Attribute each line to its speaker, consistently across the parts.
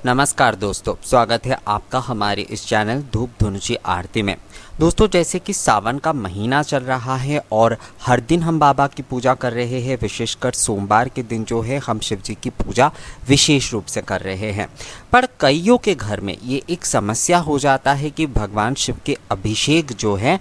Speaker 1: नमस्कार दोस्तों, स्वागत है आपका हमारे इस चैनल धूप धुनुची आरती में। दोस्तों, जैसे कि सावन का महीना चल रहा है और हर दिन हम बाबा की पूजा कर रहे हैं। विशेषकर सोमवार के दिन जो है हम शिव जी की पूजा विशेष रूप से कर रहे हैं। पर कईयों के घर में ये एक समस्या हो जाता है कि भगवान शिव के अभिषेक जो है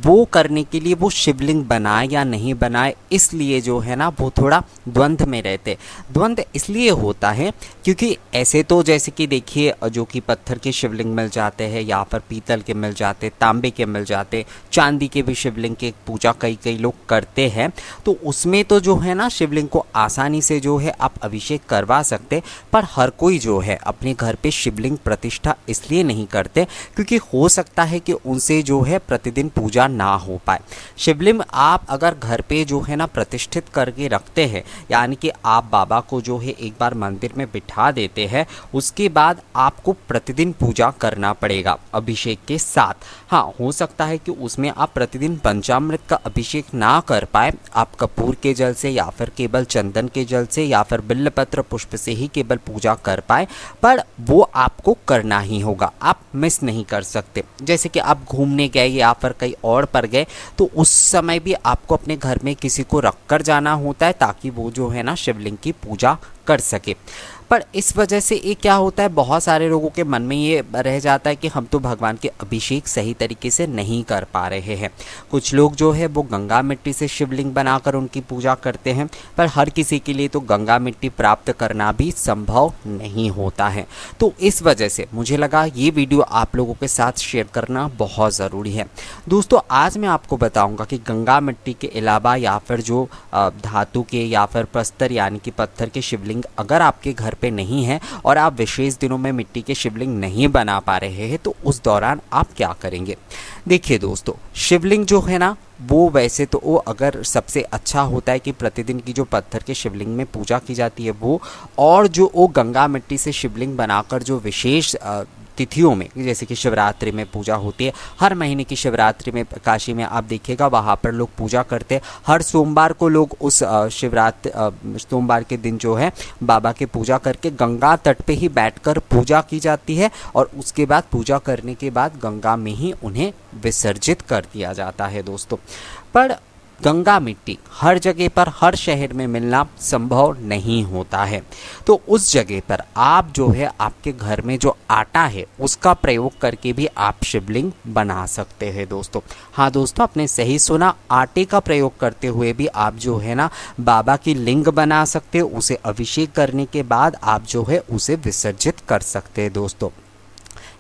Speaker 1: वो करने के लिए वो शिवलिंग बनाए या नहीं बनाए, इसलिए जो है ना वो थोड़ा द्वंद्व में रहते। द्वंद्व इसलिए होता है क्योंकि ऐसे तो जैसे कि देखिए, जो कि पत्थर के शिवलिंग मिल जाते हैं या फिर पीतल के मिल जाते, तांबे के मिल जाते, चांदी के भी शिवलिंग के पूजा कई लोग करते हैं। तो उसमें तो जो है ना शिवलिंग को आसानी से जो है आप अभिषेक करवा सकते। पर हर कोई जो है अपने घर पे शिवलिंग प्रतिष्ठा इसलिए नहीं करते क्योंकि हो सकता है कि उनसे जो है प्रतिदिन पूजा ना हो पाए। शिवलिंग आप अगर घर पे जो है ना प्रतिष्ठित करके रखते हैं, यानी कि आप बाबा को जो है एक बार मंदिर में बिठा देते हैं, उसके बाद आपको प्रतिदिन पूजा करना पड़ेगा अभिषेक के साथ। हाँ, हो सकता है कि उसमें आप प्रतिदिन पंचामृत का अभिषेक ना कर पाए, आप कपूर के जल से या फिर केवल चंदन के जल से या फिर बिल्वपत्र पुष्प से ही केवल पूजा कर पाए, पर वो आपको करना ही होगा, आप मिस नहीं कर सकते। जैसे कि आप घूमने गए या फिर कहीं और पर गए तो उस समय भी आपको अपने घर में किसी को रख कर जाना होता है ताकि वो जो है ना शिवलिंग की पूजा कर सके। पर इस वजह से ये क्या होता है, बहुत सारे लोगों के मन में ये रह जाता है कि हम तो भगवान के अभिषेक सही तरीके से नहीं कर पा रहे हैं। कुछ लोग जो है वो गंगा मिट्टी से शिवलिंग बनाकर उनकी पूजा करते हैं, पर हर किसी के लिए तो गंगा मिट्टी प्राप्त करना भी संभव नहीं होता है। तो इस वजह से मुझे लगा ये वीडियो आप लोगों के साथ शेयर करना बहुत ज़रूरी है। दोस्तों, आज मैं आपको बताऊँगा कि गंगा मिट्टी के अलावा या फिर जो धातु के या फिर प्रस्तर यानी कि पत्थर के शिवलिंग अगर आपके घर पे नहीं है और आप विशेष दिनों में मिट्टी के शिवलिंग नहीं बना पा रहे हैं तो उस दौरान आप क्या करेंगे। देखिए दोस्तों, शिवलिंग जो है ना वो वैसे तो वो अगर सबसे अच्छा होता है कि प्रतिदिन की जो पत्थर के शिवलिंग में पूजा की जाती है वो, और जो वो गंगा मिट्टी से शिवलिंग बनाकर जो विशेष तिथियों में जैसे कि शिवरात्रि में पूजा होती है, हर महीने की शिवरात्रि में काशी में आप देखिएगा वहाँ पर लोग पूजा करते हैं। हर सोमवार को लोग उस शिवरात्रि सोमवार के दिन जो है बाबा की पूजा करके गंगा तट पे ही बैठकर पूजा की जाती है और उसके बाद पूजा करने के बाद गंगा में ही उन्हें विसर्जित कर दिया जाता है दोस्तों। पर गंगा मिट्टी हर जगह पर हर शहर में मिलना संभव नहीं होता है, तो उस जगह पर आप जो है आपके घर में जो आटा है उसका प्रयोग करके भी आप शिवलिंग बना सकते हैं दोस्तों। हाँ दोस्तों, आपने सही सुना, आटे का प्रयोग करते हुए भी आप जो है ना बाबा की लिंग बना सकते हो। उसे अभिषेक करने के बाद आप जो है उसे विसर्जित कर सकते हैं दोस्तों।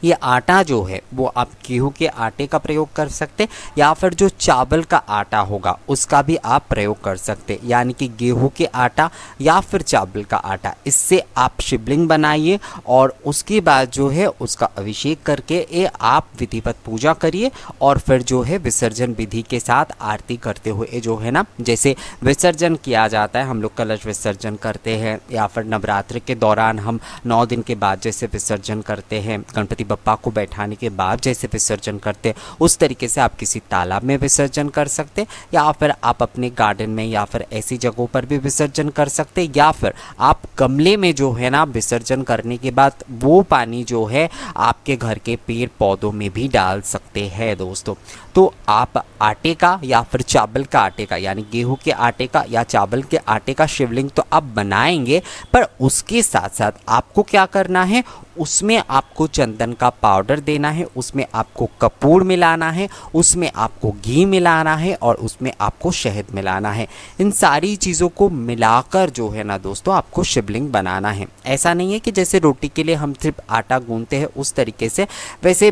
Speaker 1: ये आटा जो है वो आप गेहूं के आटे का प्रयोग कर सकते या फिर जो चावल का आटा होगा उसका भी आप प्रयोग कर सकते, यानी कि गेहूं के आटा या फिर चावल का आटा, इससे आप शिवलिंग बनाइए और उसके बाद जो है उसका अभिषेक करके ये आप विधिवत पूजा करिए और फिर जो है विसर्जन विधि के साथ आरती करते हुए जो है ना, जैसे विसर्जन किया जाता है, हम लोग कलश विसर्जन करते हैं या फिर नवरात्रि के दौरान हम 9 दिन के बाद जैसे विसर्जन करते हैं, गणपति बप्पा को बैठाने के बाद जैसे विसर्जन करते हैं, उस तरीके से आप किसी तालाब में विसर्जन कर सकते या फिर आप अपने गार्डन में या फिर ऐसी जगहों पर भी विसर्जन कर सकते, या फिर आप गमले में जो है ना विसर्जन करने के बाद वो पानी जो है आपके घर के पेड़ पौधों में भी डाल सकते हैं दोस्तों। तो आप आटे का या फिर चावल का आटे का, यानी गेहूं के आटे का या चावल के आटे का शिवलिंग तो आप बनाएंगे, पर उसके साथ साथ आपको क्या करना है, उसमें आपको चंदन का पाउडर देना है, उसमें आपको कपूर मिलाना है, उसमें आपको घी मिलाना है और उसमें आपको शहद मिलाना है। इन सारी चीज़ों को मिलाकर जो है ना दोस्तों आपको शिवलिंग बनाना है। ऐसा नहीं है कि जैसे रोटी के लिए हम सिर्फ आटा गूंथते हैं उस तरीके से, वैसे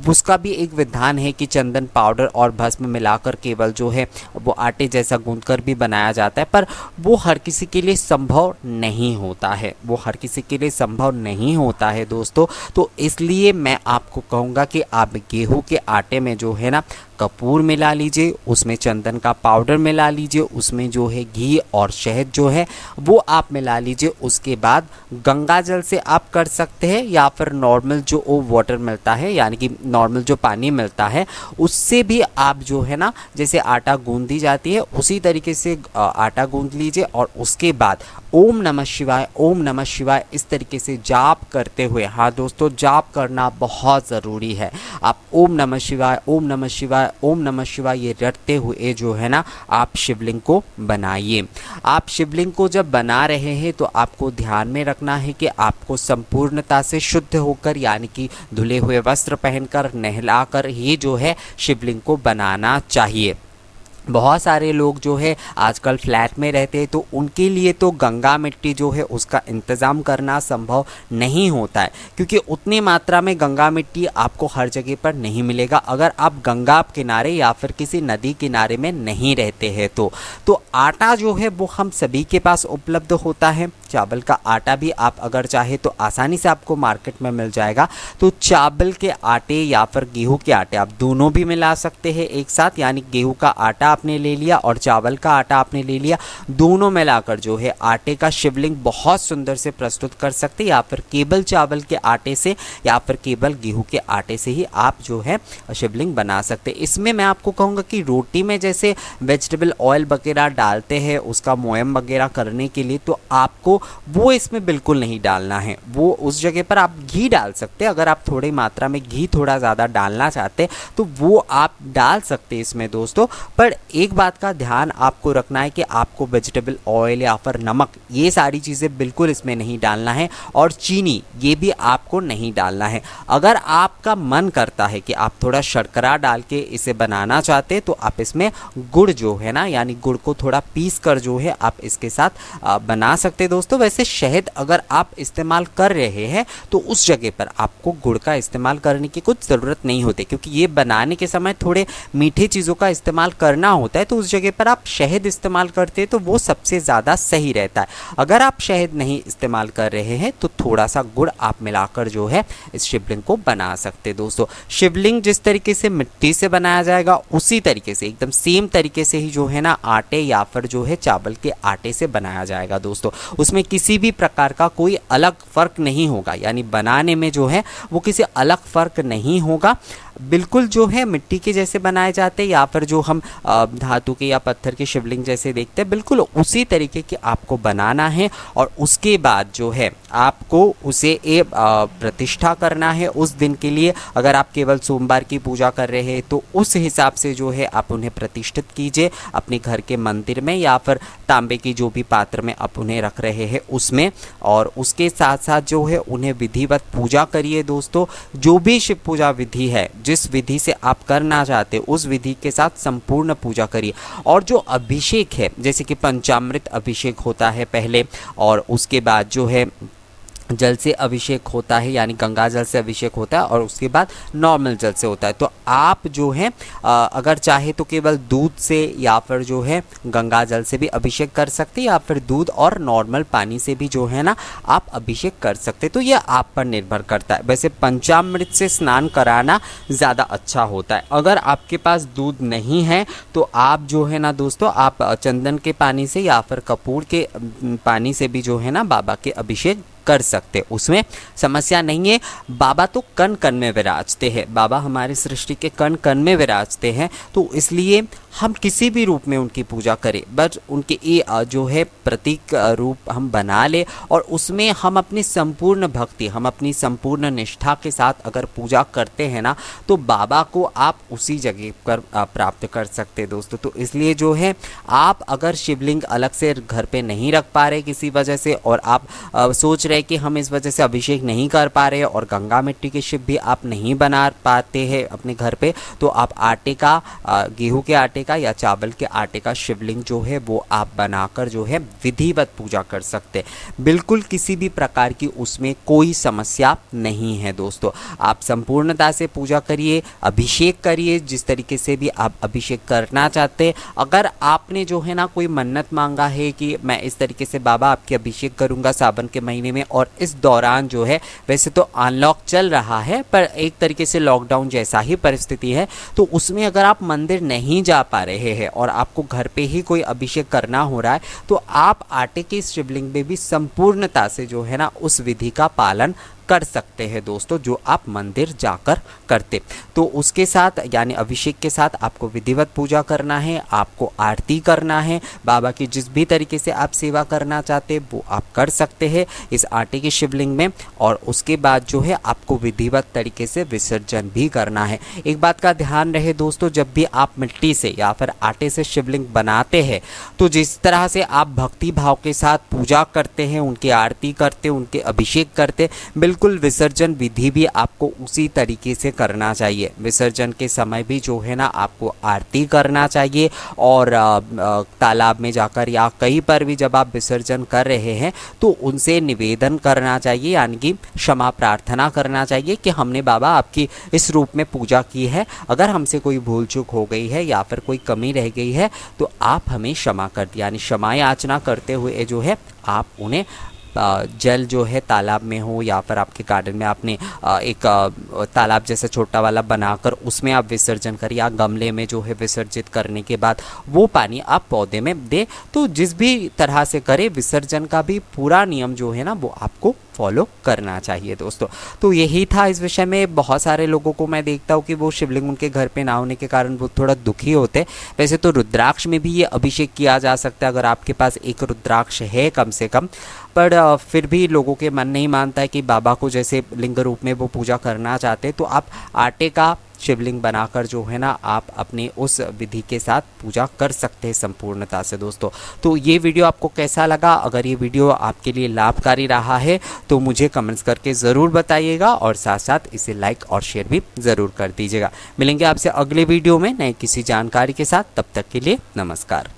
Speaker 1: उसका भी एक विधान है कि चंदन पाउडर और भस्म मिलाकर केवल जो है वो आटे जैसा गूंथकर भी बनाया जाता है, पर वो हर किसी के लिए संभव नहीं होता है, वो हर किसी के लिए संभव नहीं होता है दोस्तों। तो इसलिए मैं आपको कहूँगा कि आप गेहूं के आटे में जो है ना कपूर मिला लीजिए, उसमें चंदन का पाउडर मिला लीजिए, उसमें जो है घी और शहद जो है वो आप मिला लीजिए। उसके बाद गंगा जल से आप कर सकते हैं या फिर नॉर्मल जो वाटर मिलता है यानी कि नॉर्मल जो पानी मिलता है उससे भी आप जो है ना, जैसे आटा गूंदी जाती है उसी तरीके से आटा गूंद लीजिए और उसके बाद ओम नमः शिवाय, ओम नमः शिवाय इस तरीके से जाप करते हुए, हाँ दोस्तों जाप करना बहुत ज़रूरी है। आप ओम नमः शिवाय, ओम नमः शिवाय, ओम नमः शिवाय ये रटते हुए जो है ना आप शिवलिंग को बनाइए। आप शिवलिंग को जब बना रहे हैं तो आपको ध्यान में रखना है कि आपको संपूर्णता से शुद्ध होकर यानी कि धुले हुए वस्त्र पहनकर नहलाकर ही जो है शिवलिंग को बनाना चाहिए। बहुत सारे लोग जो है आजकल फ्लैट में रहते हैं तो उनके लिए तो गंगा मिट्टी जो है उसका इंतज़ाम करना संभव नहीं होता है, क्योंकि उतनी मात्रा में गंगा मिट्टी आपको हर जगह पर नहीं मिलेगा अगर आप गंगा किनारे या फिर किसी नदी किनारे में नहीं रहते हैं। तो आटा जो है वो हम सभी के पास उपलब्ध होता है। चावल का आटा भी आप अगर चाहे तो आसानी से आपको मार्केट में मिल जाएगा। तो चावल के आटे या फिर गेहूं के आटे आप दोनों भी मिला सकते हैं एक साथ, यानी गेहूं का आटा आपने ले लिया और चावल का आटा आपने ले लिया, दोनों मिलाकर जो है आटे का शिवलिंग बहुत सुंदर से प्रस्तुत कर सकते हैं। या फिर केवल चावल के आटे से या फिर केवल गेहूं के आटे से ही आप जो है शिवलिंग बना सकते हैं। इसमें मैं आपको कहूँगा कि रोटी में जैसे वेजिटेबल ऑयल वगैरह डालते हैं उसका मोयम वगैरह करने के लिए, तो आपको वो इसमें बिल्कुल नहीं डालना है। वो उस जगह पर आप घी डाल सकते हैं, अगर आप थोड़ी मात्रा में घी थोड़ा ज़्यादा डालना चाहते हैं तो वो आप डाल सकते हैं इसमें दोस्तों। पर एक बात का ध्यान आपको रखना है कि आपको वेजिटेबल ऑयल या फिर नमक ये सारी चीज़ें बिल्कुल इसमें नहीं डालना है और चीनी ये भी आपको नहीं डालना है। अगर आपका मन करता है कि आप थोड़ा शर्करा डाल के इसे बनाना चाहते हैं तो आप इसमें गुड़ जो है ना, यानी गुड़ को थोड़ा पीस कर जो है आप इसके साथ बना सकते हैं दोस्तों। वैसे शहद अगर आप इस्तेमाल कर रहे हैं तो उस जगह पर आपको गुड़ का इस्तेमाल करने की कुछ ज़रूरत नहीं होती, क्योंकि ये बनाने के समय थोड़े मीठे चीज़ों का इस्तेमाल करना होता है। तो उस जगह पर आप शहद इस्तेमाल करते हैं तो वो सबसे ज़्यादा सही रहता है। अगर आप शहद नहीं इस्तेमाल कर रहे हैं तो थोड़ा सा गुड़ आप मिलाकर जो है इस शिवलिंग को बना सकते हैं दोस्तों। शिवलिंग जिस तरीके से मिट्टी से बनाया जाएगा उसी तरीके से एकदम सेम तरीके से ही जो है ना आटे या फिर जो है चावल के आटे से बनाया जाएगा दोस्तों। उसमें किसी भी प्रकार का कोई अलग फ़र्क नहीं होगा, यानी बनाने में जो है वो किसी अलग फ़र्क नहीं होगा। बिल्कुल जो है मिट्टी के जैसे बनाए जाते हैं या फिर जो हम धातु के या पत्थर के शिवलिंग जैसे देखते हैं बिल्कुल उसी तरीके के आपको बनाना है। और उसके बाद जो है आपको उसे प्रतिष्ठा करना है उस दिन के लिए। अगर आप केवल सोमवार की पूजा कर रहे हैं तो उस हिसाब से जो है आप उन्हें प्रतिष्ठित कीजिए अपने घर के मंदिर में या फिर तांबे की जो भी पात्र में आप उन्हें रख रहे हैं उसमें। और उसके साथ साथ जो है उन्हें विधिवत पूजा करिए दोस्तों। जो भी शिव पूजा विधि है, जिस विधि से आप करना चाहते हैं उस विधि के साथ संपूर्ण पूजा करिए। और जो अभिषेक है, जैसे कि पंचामृत अभिषेक होता है पहले और उसके बाद जो है जल से अभिषेक होता है, यानी गंगा जल से अभिषेक होता है और उसके बाद नॉर्मल जल से होता है। तो आप जो है अगर चाहे तो केवल दूध से या फिर जो है गंगा जल से भी अभिषेक कर सकते हैं या फिर दूध और नॉर्मल पानी से भी जो है ना आप अभिषेक कर सकते हैं। तो यह आप पर निर्भर करता है। वैसे पंचामृत से स्नान कराना ज़्यादा अच्छा होता है। अगर आपके पास दूध नहीं है तो आप जो है ना दोस्तों आप चंदन के पानी से या फिर कपूर के पानी से भी जो है ना बाबा के अभिषेक कर सकते, उसमें समस्या नहीं है। बाबा तो कण कण में विराजते हैं, बाबा हमारी सृष्टि के कण कण में विराजते हैं। तो इसलिए हम किसी भी रूप में उनकी पूजा करें, बस उनके ये जो है प्रतीक रूप हम बना ले और उसमें हम अपनी संपूर्ण भक्ति, हम अपनी संपूर्ण निष्ठा के साथ अगर पूजा करते हैं ना तो बाबा को आप उसी जगह पर प्राप्त कर सकते हैं दोस्तों। तो इसलिए जो है आप अगर शिवलिंग अलग से घर पे नहीं रख पा रहे किसी वजह से और आप सोच रहे कि हम इस वजह से अभिषेक नहीं कर पा रहे और गंगा मिट्टी के शिव भी आप नहीं बना पाते हैं अपने घर पे, तो आप आटे का गेहूं के आटे आटे का या चावल के आटे का शिवलिंग जो है वो आप बनाकर जो है विधिवत पूजा कर सकते हैं। बिल्कुल किसी भी प्रकार की उसमें कोई समस्या नहीं है दोस्तों। आप संपूर्णता से पूजा करिए, अभिषेक करिए, जिस तरीके से भी आप अभिषेक करना चाहते हैं। अगर आपने जो है ना कोई मन्नत मांगा है कि मैं इस तरीके से बाबा आपके अभिषेक करूंगा सावन के महीने में, और इस दौरान जो है वैसे तो अनलॉक चल रहा है पर एक तरीके से लॉकडाउन जैसा ही परिस्थिति है, तो उसमें अगर आप मंदिर नहीं जा पा रहे हैं और आपको घर पे ही कोई अभिषेक करना हो रहा है, तो आप आटे के शिवलिंग में भी संपूर्णता से जो है ना उस विधि का पालन कर सकते हैं दोस्तों, जो आप मंदिर जाकर करते। तो उसके साथ यानी अभिषेक के साथ आपको विधिवत पूजा करना है, आपको आरती करना है, बाबा की जिस भी तरीके से आप सेवा करना चाहते हैं वो आप कर सकते हैं इस आटे के शिवलिंग में। और उसके बाद जो है आपको विधिवत तरीके से विसर्जन भी करना है। एक बात का ध्यान रहे दोस्तों, जब भी आप मिट्टी से या फिर आटे से शिवलिंग बनाते हैं तो जिस तरह से आप भक्ति भाव के साथ पूजा करते हैं, उनकी आरती करते, उनके अभिषेक करते, बिल्कुल विसर्जन विधि भी आपको उसी तरीके से करना चाहिए। विसर्जन के समय भी जो है ना आपको आरती करना चाहिए, और तालाब में जाकर या कहीं पर भी जब आप विसर्जन कर रहे हैं तो उनसे निवेदन करना चाहिए, यानी कि क्षमा प्रार्थना करना चाहिए कि हमने बाबा आपकी इस रूप में पूजा की है, अगर हमसे कोई भूल चूक हो गई है या फिर कोई कमी रह गई है तो आप हमें क्षमा कर दिया। यानी क्षमा याचना करते हुए जो है आप उन्हें जल जो है तालाब में हो या फिर आपके गार्डन में आपने एक तालाब जैसा छोटा वाला बनाकर उसमें आप विसर्जन करें, या गमले में जो है विसर्जित करने के बाद वो पानी आप पौधे में दे। तो जिस भी तरह से करें, विसर्जन का भी पूरा नियम जो है ना वो आपको फॉलो करना चाहिए दोस्तों। तो यही था इस विषय में। बहुत सारे लोगों को मैं देखता हूँ कि वो शिवलिंग उनके घर पे ना होने के कारण वो थोड़ा दुखी होते। वैसे तो रुद्राक्ष में भी ये अभिषेक किया जा सकता है अगर आपके पास एक रुद्राक्ष है कम से कम, पर फिर भी लोगों के मन नहीं मानता है कि बाबा को जैसे लिंग रूप में वो पूजा करना चाहते, तो आप आटे का शिवलिंग बनाकर जो है ना आप अपने उस विधि के साथ पूजा कर सकते हैं संपूर्णता से दोस्तों। तो ये वीडियो आपको कैसा लगा? अगर ये वीडियो आपके लिए लाभकारी रहा है तो मुझे कमेंट्स करके ज़रूर बताइएगा, और साथ साथ इसे लाइक और शेयर भी ज़रूर कर दीजिएगा। मिलेंगे आपसे अगले वीडियो में नए किसी जानकारी के साथ, तब तक के लिए नमस्कार।